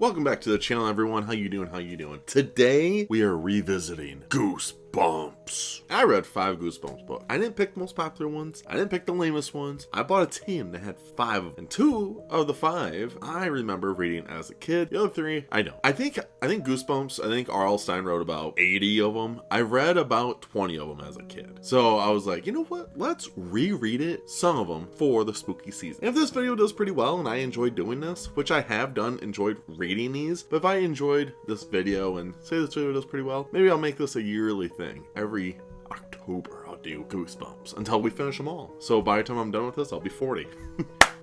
Welcome back to the channel, everyone. How you doing? Today we are revisiting Goosebumps. I read 5 Goosebumps books. I didn't pick the most popular ones. I didn't pick the lamest ones. I bought a team that had 5 of them. And 2 of the 5 I remember reading as a kid. The other 3 I don't. I think Goosebumps, I think R.L. Stine wrote about 80 of them. I read about 20 of them as a kid. So I was like, you know what? Let's reread it, some of them, for the spooky season. If this video does pretty well and I enjoy doing this, which I have done, enjoyed reading these, but if I enjoyed this video and say this video does pretty well, maybe I'll make this a yearly thing. Every October I'll do Goosebumps until we finish them all. So by the time I'm done with this, I'll be 40.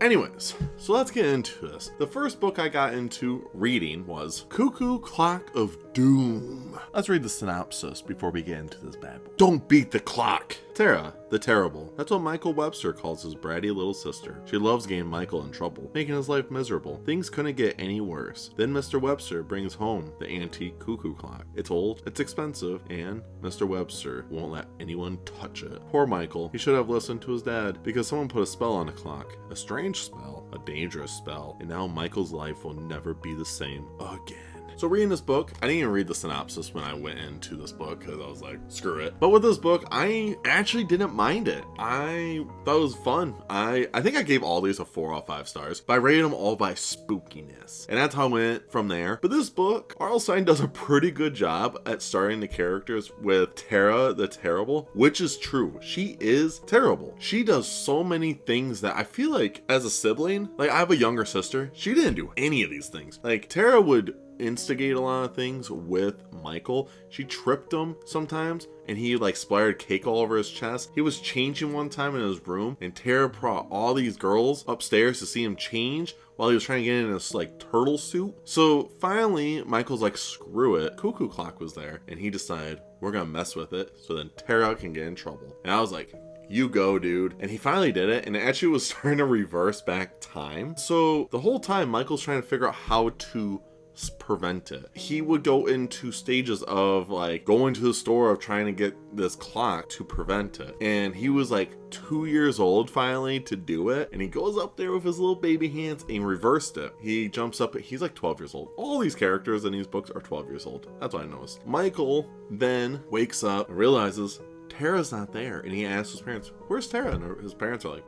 Anyways, so let's get into this. The first book I got into reading was Cuu Clock of Doom. Let's read the synopsis before we get into this bad boy. Don't beat the clock. Tara, the Terrible. That's what Michael Webster calls his bratty little sister. She loves getting Michael in trouble, making his life miserable. Things couldn't get any worse. Then Mr. Webster brings home the antique cuckoo clock. It's old, it's expensive, and Mr. Webster won't let anyone touch it. Poor Michael. He should have listened to his dad because someone put a spell on the clock. A strange spell, a dangerous spell, and now Michael's life will never be the same again. So reading this book, I didn't even read the synopsis when I went into this book because I was like, screw it. But with this book, I actually didn't mind it. I thought it was fun. I think I gave all these a 4 out of 5 stars, but I rated them all by spookiness. And that's how I went from there. But this book, R.L. Stine does a pretty good job at starting the characters with Tara the Terrible, which is true. She is terrible. She does so many things that I feel like as a sibling, like I have a younger sister, she didn't do any of these things. Like Tara would instigate a lot of things with Michael. She tripped him sometimes and he like splattered cake all over his chest. He was changing one time in his room and Tara brought all these girls upstairs to see him change while he was trying to get in this like turtle suit. So finally Michael's like, screw it. Cuckoo Clock was there and he decided we're gonna mess with it so then Tara can get in trouble. And I was like, you go, dude. And he finally did it, and it actually was starting to reverse back time. So the whole time Michael's trying to figure out how to prevent it. He would go into stages of like going to the store of trying to get this clock to prevent it. And he was like 2 years old finally to do it. And he goes up there with his little baby hands and reversed it. He jumps up, he's like 12 years old. All these characters in these books are 12 years old. That's what I noticed. Michael then wakes up and realizes Tara's not there. And he asks his parents, where's Tara? And his parents are like,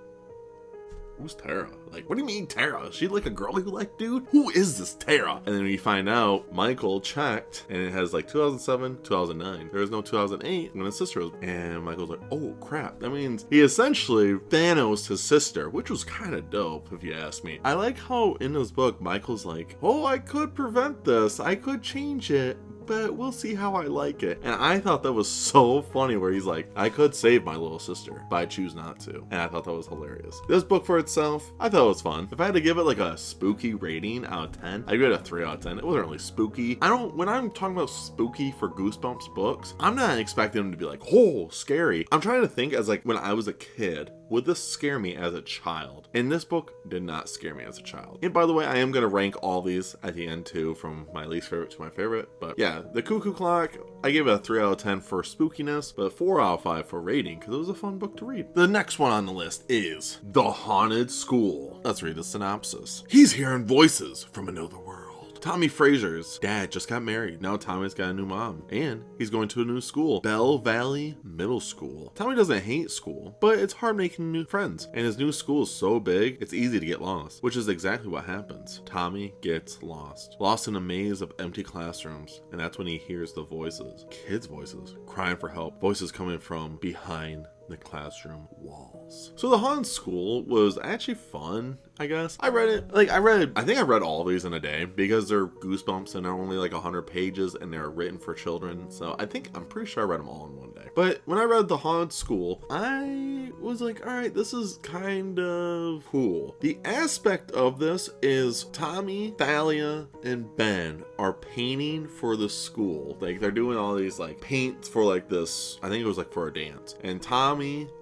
who's Tara? Like, what do you mean Tara? Is she like a girl you like, dude? Who is this Tara? And then we find out Michael checked and it has like 2007, 2009. There was no 2008 when his sister was. And Michael's like, oh crap. That means he essentially Thanos his sister, which was kind of dope if you ask me. I like how in this book, Michael's like, oh, I could prevent this. I could change it, but we'll see how I like it. And I thought that was so funny where he's like, I could save my little sister, but I choose not to. And I thought that was hilarious. This book for itself, I thought it was fun. If I had to give it like a spooky rating out of 10, I'd give it a 3 out of 10. It wasn't really spooky. When I'm talking about spooky for Goosebumps books, I'm not expecting them to be like, oh, scary. I'm trying to think as like when I was a kid, would this scare me as a child? And this book did not scare me as a child. And by the way, I am going to rank all these at the end too, from my least favorite to my favorite. But yeah, the Cuckoo Clock, I gave it a 3 out of 10 for spookiness, but 4 out of 5 for rating because it was a fun book to read. The next one on the list is The Haunted School. Let's read the synopsis. He's hearing voices from another world. Tommy Fraser's dad just got married. Now Tommy's got a new mom and he's going to a new school, Bell Valley Middle School. Tommy doesn't hate school, but it's hard making new friends. And his new school is so big, it's easy to get lost, which is exactly what happens. Tommy gets lost in a maze of empty classrooms. And that's when he hears the voices, kids' voices, crying for help, voices coming from behind the classroom walls. So The Haunted School was actually fun, I guess. I think I read all of these in a day because they're Goosebumps and they're only like 100 pages and they're written for children. So I'm pretty sure I read them all in one day. But when I read The Haunted School, I was like, all right, this is kind of cool. The aspect of this is Tommy, Thalia, and Ben are painting for the school. Like they're doing all these like paints for like this, I think it was like for a dance. And Tommy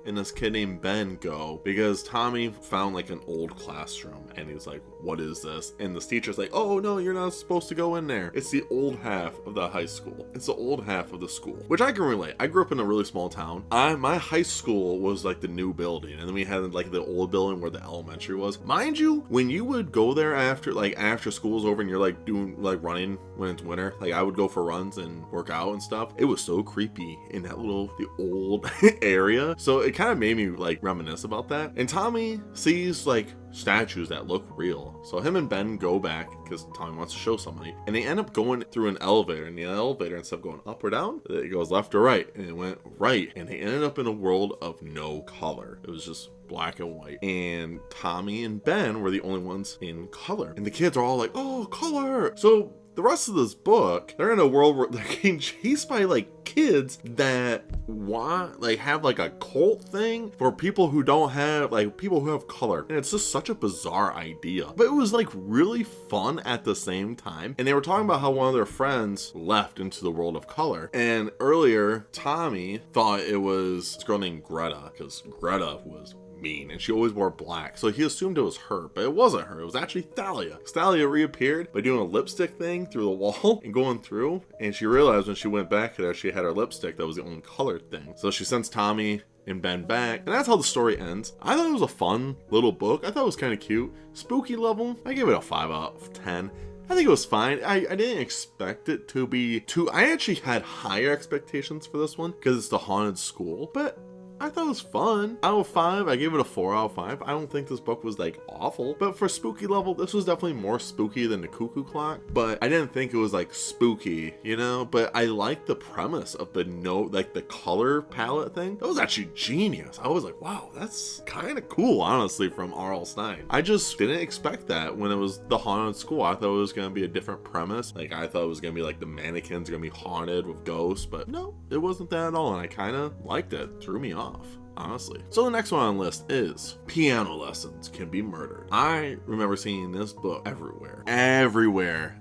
and this kid named Ben go because Tommy found like an old classroom classroom, and he's like, what is this? And this teacher's like, oh no, you're not supposed to go in there. It's the old half of the high school. It's the old half of the school, which I can relate. I grew up in a really small town. My high school was like the new building, and then we had like the old building where the elementary was. Mind you, when you would go there after school's over and you're like doing like running when it's winter, like I would go for runs and work out and stuff. It was so creepy in that the old area. So it kind of made me like reminisce about that. And Tommy sees like statues that look real. So him and Ben go back because Tommy wants to show somebody, and they end up going through an elevator, and the elevator, instead of going up or down, it goes left or right, and it went right, and they ended up in a world of no color. It was just black and white, and Tommy and Ben were the only ones in color, and the kids are all like, oh, color. So the rest of this book, they're in a world where they're getting chased by like kids that want like have like a cult thing for people who don't have like people who have color, and it's just such a bizarre idea, but it was like really fun at the same time. And they were talking about how one of their friends left into the world of color, and earlier Tommy thought it was this girl named Greta because Greta was mean and she always wore black, so he assumed it was her, but it wasn't her. It was actually Thalia. Thalia reappeared by doing a lipstick thing through the wall and going through, and she realized when she went back there she had her lipstick that was the only colored thing, so she sends Tommy and Ben back, and that's how the story ends. I thought it was a fun little book. I thought it was kind of cute. Spooky level, I give it a 5 out of 10. I think it was fine. I didn't expect it to be too. I actually had higher expectations for this one because it's the haunted school, but I thought it was fun. Out of 5, I gave it a 4 out of 5. I don't think this book was like awful, but for spooky level, this was definitely more spooky than the Cuu Clock, but I didn't think it was like spooky, you know, but I liked the premise of the like the color palette thing. That was actually genius. I was like, wow, that's kind of cool, honestly, from R.L. Stine. I just didn't expect that when it was the haunted school. I thought it was going to be a different premise. Like I thought it was going to be like the mannequins going to be haunted with ghosts, but no, it wasn't that at all, and I kind of liked it. Threw me off, honestly. So the next one on the list is Piano Lessons Can Be Murdered. I remember seeing this book everywhere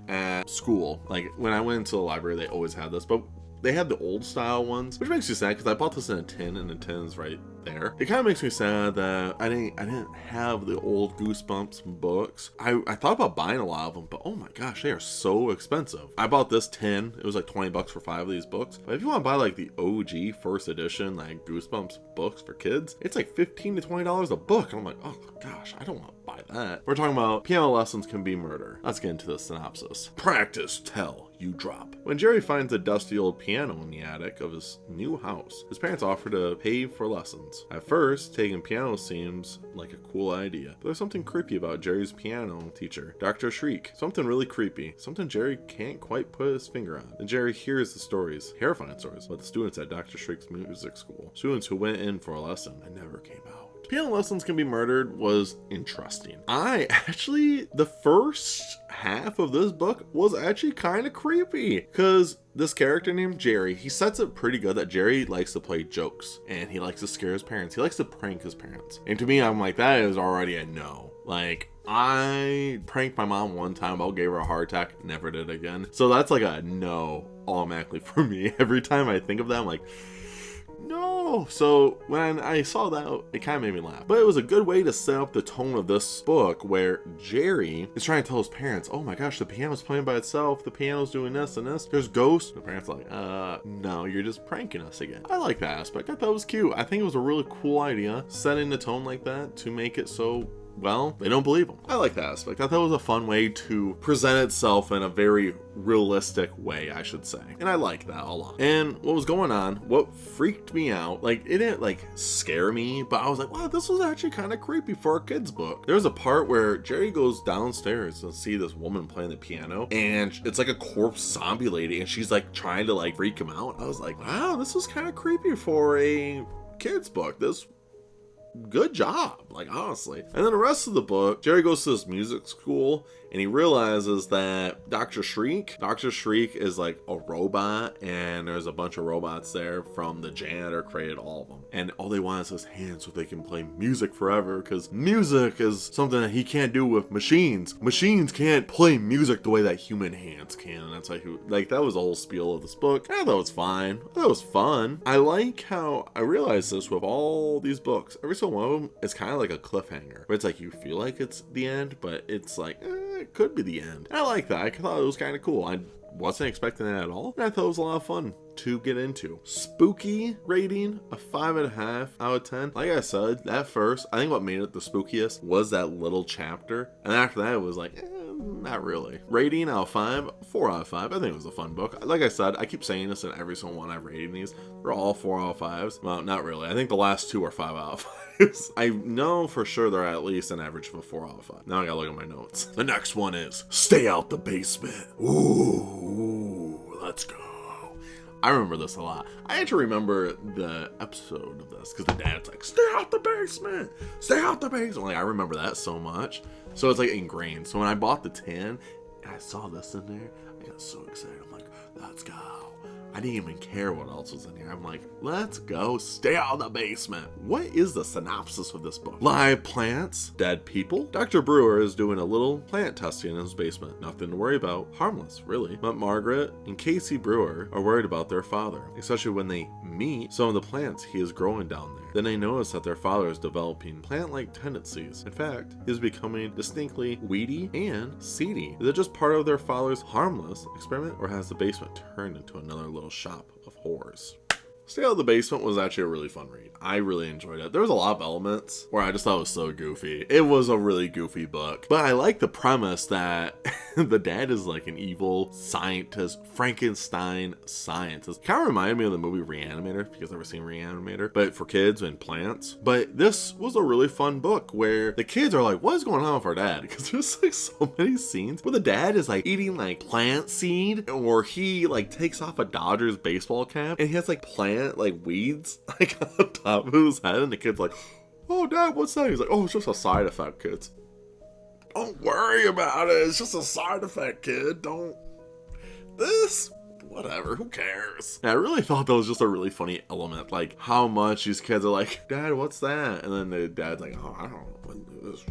at school. Like when I went into the library, they always had this, but they had the old style ones, which makes me sad because I bought this in a tin, and the tin is right there. It kind of makes me sad that I didn't have the old Goosebumps books. I thought about buying a lot of them, but oh my gosh, they are so expensive. I bought this tin. It was like 20 bucks for 5 of these books. But if you want to buy like the OG first edition like Goosebumps books for kids, it's like $15 to $20 a book. And I'm like, oh gosh, I don't want to buy that. We're talking about Piano Lessons Can Be Murder. Let's get into the synopsis. Practice till you drop. When Jerry finds a dusty old piano in the attic of his new house, his parents offer to pay for lessons. At first, taking piano seems like a cool idea, but there's something creepy about Jerry's piano teacher, Dr. Shriek. Something really creepy, something Jerry can't quite put his finger on. And Jerry hears the stories, terrifying stories, about the students at Dr. Shriek's music school, students who went in for a lesson and never came out. Piano Lessons Can Be Murdered was interesting. The first half of this book was actually kind of creepy because this character named Jerry, he sets it pretty good that Jerry likes to play jokes and he likes to scare his parents. He likes to prank his parents. And to me, I'm like, that is already a no. Like, I pranked my mom one time, I gave her a heart attack, never did again. So that's like a no automatically for me. Every time I think of that, I'm like, no. So when I saw that, it kind of made me laugh. But it was a good way to set up the tone of this book where Jerry is trying to tell his parents, oh my gosh, the piano's playing by itself, the piano's doing this and this, there's ghosts. The parents are like, no, you're just pranking us again. I like that aspect. I thought it was cute. I think it was a really cool idea, setting the tone like that to make it so, well, they don't believe him. I like that aspect. I thought it was a fun way to present itself in a very realistic way, I should say. And I like that a lot. And what was going on, what freaked me out, like, it didn't like scare me, but I was like, wow, this was actually kind of creepy for a kid's book. There's a part where Jerry goes downstairs to see this woman playing the piano, and it's like a corpse zombie lady, and she's like trying to like freak him out. I was like, wow, this was kind of creepy for a kid's book. This good job, like, honestly. And then the rest of the book, Jerry goes to this music school and he realizes that Dr. Shriek is like a robot, and there's a bunch of robots there from the janitor created all of them. And all they want is his hands so they can play music forever, because music is something that he can't do with machines. Machines can't play music the way that human hands can. And that's like that was the whole spiel of this book. I thought it was fine. I thought it was fun. I like how I realized this with all these books. Every single one of them is kind of like a cliffhanger. But it's like you feel like it's the end, but it's like, it could be the end. And I like that. I thought it was kind of cool. I wasn't expecting that at all, and I thought it was a lot of fun to get into. Spooky rating, a 5.5 out of 10. Like I said, at first, I think what made it the spookiest was that little chapter, and after that it was like, not really. Rating out of 5, 4 out of 5. I think it was a fun book. Like I said, I keep saying this in every single one I've rated these. They're all 4 out of 5s. Well, not really. I think the last 2 are 5 out of 5s. I know for sure they're at least an average of a 4 out of 5. Now I gotta look at my notes. The next one is Stay Out the Basement. Ooh, let's go. I remember this a lot. I actually remember the episode of this because the dad's like, stay out the basement, stay out the basement. Like, I remember that so much. So it's like ingrained. So when I bought the 10 and I saw this in there, I got so excited. I'm like, let's go. I didn't even care what else was in here. I'm like, let's go, stay out of the basement. What is the synopsis of this book? Live plants, dead people. Dr. Brewer is doing a little plant testing in his basement. Nothing to worry about, harmless, really. But Margaret and Casey Brewer are worried about their father, especially when they meet some of the plants he is growing down there. Then they notice that their father is developing plant-like tendencies. In fact, he is becoming distinctly weedy and seedy. Is it just part of their father's harmless experiment, or has the basement turned into another little shop of horrors? Stay Out of the Basement was actually a really fun read. I really enjoyed it. There was a lot of elements where I just thought it was so goofy. It was a really goofy book. But I like the premise that the dad is like an evil scientist, Frankenstein scientist. Kind of reminded me of the movie Reanimator, if you guys ever seen Reanimator, but for kids and plants. But this was a really fun book where the kids are like, what is going on with our dad? Because there's like so many scenes where the dad is like eating like plant seed, or he like takes off a Dodgers baseball cap and he has like plant like weeds like on top of his head, and the kid's like, oh dad, what's that? He's like, oh, it's just a side effect, kids. Don't worry about it, it's just a side effect, kid. Don't this whatever, who cares? And I really thought that was just a really funny element, like how much these kids are like, dad, what's that? And then the dad's like, oh, I don't know what this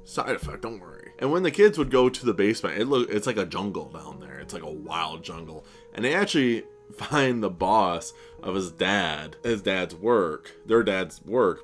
side effect, don't worry. And when the kids would go to the basement, it's like a jungle down there. It's like a wild jungle, and they actually find the boss of their dad's work,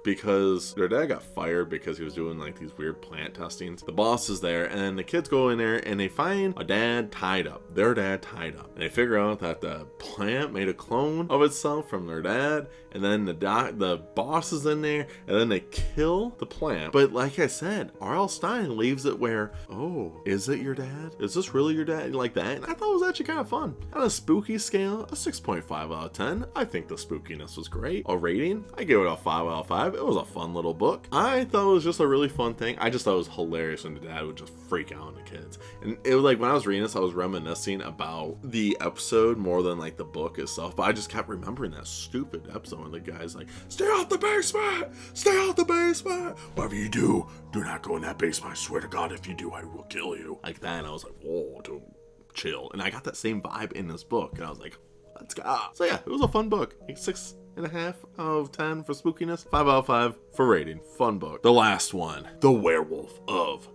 because their dad got fired because he was doing like these weird plant testings. The boss is there, and then the kids go in there and they find their dad tied up, and they figure out that the plant made a clone of itself from their dad, and then the boss is in there, and then they kill the plant. But like I said, R.L. Stine leaves it where, oh, is it your dad? Is this really your dad? Like that. And I thought it was actually kind of fun. On a spooky scale, a 6.5 out of 10. I think the spookiness was great. A rating, I gave it a 5 out of 5. It was a fun little book. I thought it was just a really fun thing. I just thought it was hilarious when the dad would just freak out on the kids. And it was like, when I was reading this, I was reminiscing about the episode more than like the book itself. But I just kept remembering that stupid episode when the guy's like, stay out the basement! Stay out the basement! Whatever you do not go in that basement. I swear to God, if you do, I will kill you. Like that, and I was like, whoa, dude, chill. And I got that same vibe in this book, and I was like, let's go. So yeah, it was a fun book. Like 6.5 out of 10 for spookiness, 5 out of 5 for rating. Fun book. The last one, The Werewolf of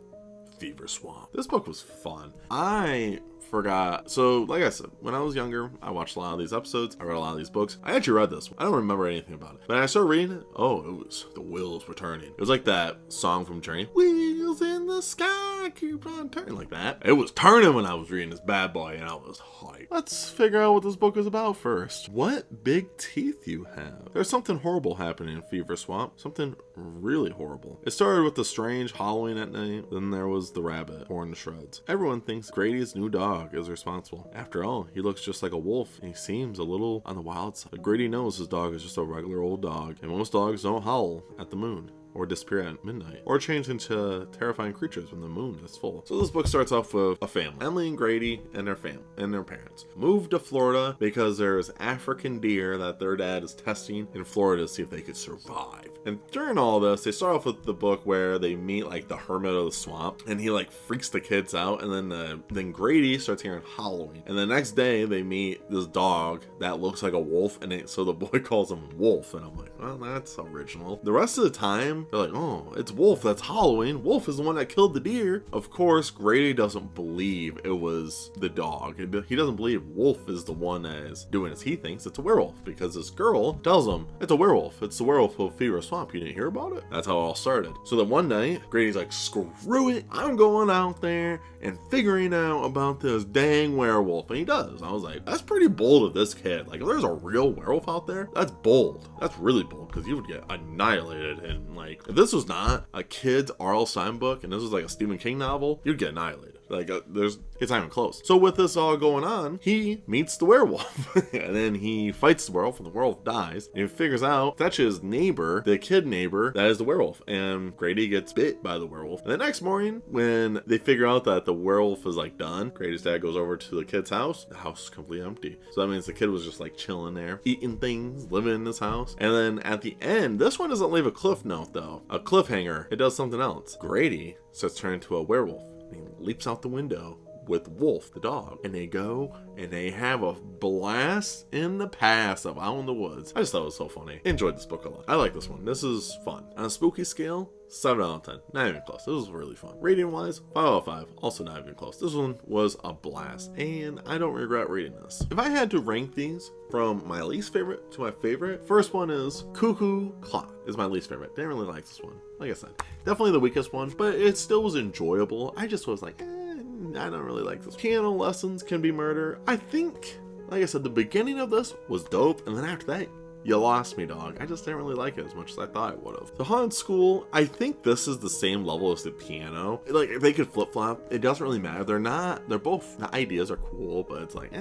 Fever Swamp. This book was fun. I forgot. So like I said, when I was younger, I watched a lot of these episodes. I read a lot of these books. I actually read this one. I don't remember anything about it. But I started reading it. Oh, it was The Wheels Were Turning. It was like that song from Journey. Wheels in the sky keep on turning, like that. It was turning when I was reading this bad boy, and I was hyped. Let's figure out what this book is about first. What big teeth you have. There's something horrible happening in Fever Swamp. Something really horrible. It started with the strange hollowing at night. Then there was the rabbit torn to shreds. Everyone thinks Grady's new dog is responsible. After all, he looks just like a wolf, and he seems a little on the wild side. But Grady knows his dog is just a regular old dog, and most dogs don't howl at the moon, or disappear at midnight, or change into terrifying creatures when the moon is full. So this book starts off with a family. Emily and Grady and their family and their parents moved to Florida because there's African deer that their dad is testing in Florida to see if they could survive. And during all this, they start off with the book where they meet like the hermit of the swamp, and he like freaks the kids out, and then Grady starts hearing howling. And the next day they meet this dog that looks like a wolf, and so the boy calls him Wolf, and I'm like, well, that's original. The rest of the time they're like, oh, it's Wolf that's howling. Wolf is the one that killed the deer. Of course, Grady doesn't believe it was the dog. He doesn't believe Wolf is the one that is doing it. He thinks it's a werewolf because this girl tells him it's a werewolf. It's the werewolf of Fever Swamp. You didn't hear about it? That's how it all started. So then one night, Grady's like, screw it. I'm going out there and figuring out about this dang werewolf. And he does. I was like, that's pretty bold of this kid. Like, if there's a real werewolf out there, that's bold. That's really bold, because you would get annihilated. And like, if this was not a kid's R.L. Stine book and this was like a Stephen King novel, you'd get annihilated. Like, it's not even close. So with this all going on, he meets the werewolf and then he fights the werewolf, and the werewolf dies, and he figures out that's his neighbor, the kid neighbor, that is the werewolf. And Grady gets bit by the werewolf. And the next morning, when they figure out that the werewolf is like done, Grady's dad goes over to the kid's house. The house is completely empty. So that means the kid was just like chilling there, eating things, living in his house. And then at the end, this one doesn't leave a cliff note though, a cliffhanger. It does something else. Grady starts turning into a werewolf. He leaps out the window with Wolf, the dog, and they go and they have a blast in the past of out in the woods. I just thought it was so funny. Enjoyed this book a lot. I like this one. This is fun. On a spooky scale, 7 out of 10. Not even close. This was really fun. Rating wise, 5 out of 5. Also not even close. This one was a blast, and I don't regret reading this. If I had to rank these from my least favorite to my favorite, first one is Cuu Clock is my least favorite. Didn't really like this one. Like I said, definitely the weakest one, but it still was enjoyable. I just was like, I don't really like this. Piano Lessons Can Be Murder. I think, like I said, the beginning of this was dope, and then after that, you lost me, dog. I just didn't really like it as much as I thought I would have. The Haunted School, I think this is the same level as the piano. Like, they could flip-flop. It doesn't really matter. They're both, the ideas are cool, but it's like,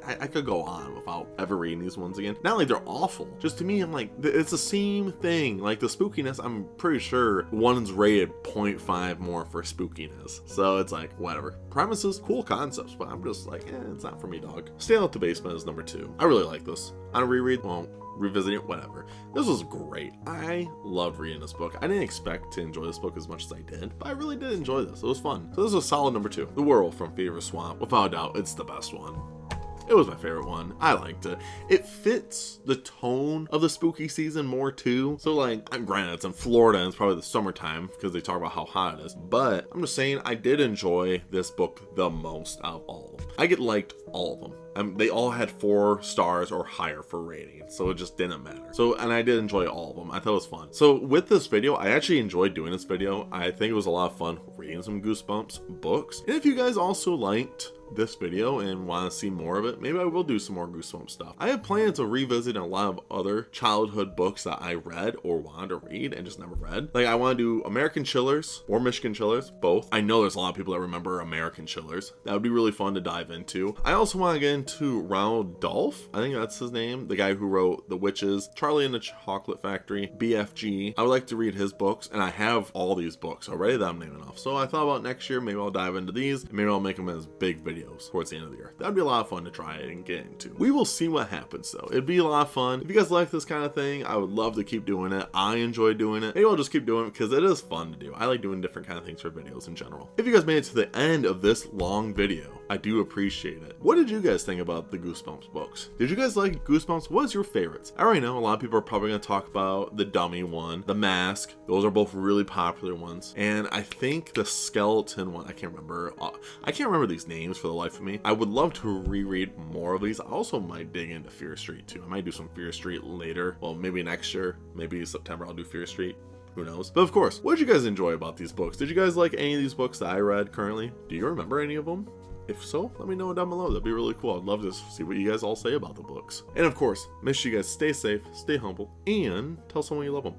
I could go on without ever reading these ones again. Not like they're awful. Just to me, I'm like, it's the same thing. Like, the spookiness, I'm pretty sure one's rated 0.5 more for spookiness. So it's like, whatever. Premises, cool concepts, but I'm just like, it's not for me, dog. Stay Out the Basement is number 2. I really like this. On a reread, well, revisiting it, whatever. This was great. I loved reading this book. I didn't expect to enjoy this book as much as I did, but I really did enjoy this. It was fun. So this is a solid number 2. The Werewolf from Fever Swamp. Without a doubt, it's the best one. It was my favorite one. I liked it. It fits the tone of the spooky season more too. So like, granted, it's in Florida and it's probably the summertime because they talk about how hot it is. But I'm just saying, I did enjoy this book the most out of all of them. I liked all of them. They all had 4 stars or higher for rating, so it just didn't matter. So, and I did enjoy all of them. I thought it was fun. So with this video, I actually enjoyed doing this video. I think it was a lot of fun reading some Goosebumps books. And if you guys also liked this video and want to see more of it, maybe I will do some more Goosebumps stuff. I have plans to revisit a lot of other childhood books that I read or wanted to read and just never read. Like, I want to do American Chillers or Michigan Chillers, both. I know there's a lot of people that remember American Chillers. That would be really fun to dive into. I also want to get into Ronald Dolph. I think that's his name. The guy who wrote The Witches, Charlie and the Chocolate Factory, BFG. I would like to read his books, and I have all these books already that I'm naming off. So I thought about next year, maybe I'll dive into these, and maybe I'll make them as big videos towards the end of the year. That'd be a lot of fun to try and get into. We will see what happens though. It'd be a lot of fun. If you guys like this kind of thing, I would love to keep doing it. I enjoy doing it. Maybe I'll just keep doing it because it is fun to do. I like doing different kind of things for videos in general. If you guys made it to the end of this long video, I do appreciate it. What did you guys think about the Goosebumps books? Did you guys like Goosebumps? What is your favorites? I already know a lot of people are probably going to talk about the Dummy one, the Mask. Those are both really popular ones. And I think the Skeleton one, I can't remember these names for the life of me. I would love to reread more of these. I also might dig into Fear Street too. I might do some Fear Street later. Well, maybe next year, maybe September I'll do Fear Street. Who knows? But of course, what did you guys enjoy about these books? Did you guys like any of these books that I read currently? Do you remember any of them? If so, let me know down below. That'd be really cool. I'd love to see what you guys all say about the books. And of course, make sure you guys stay safe, stay humble, and tell someone you love them.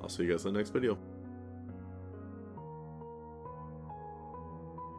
I'll see you guys in the next video.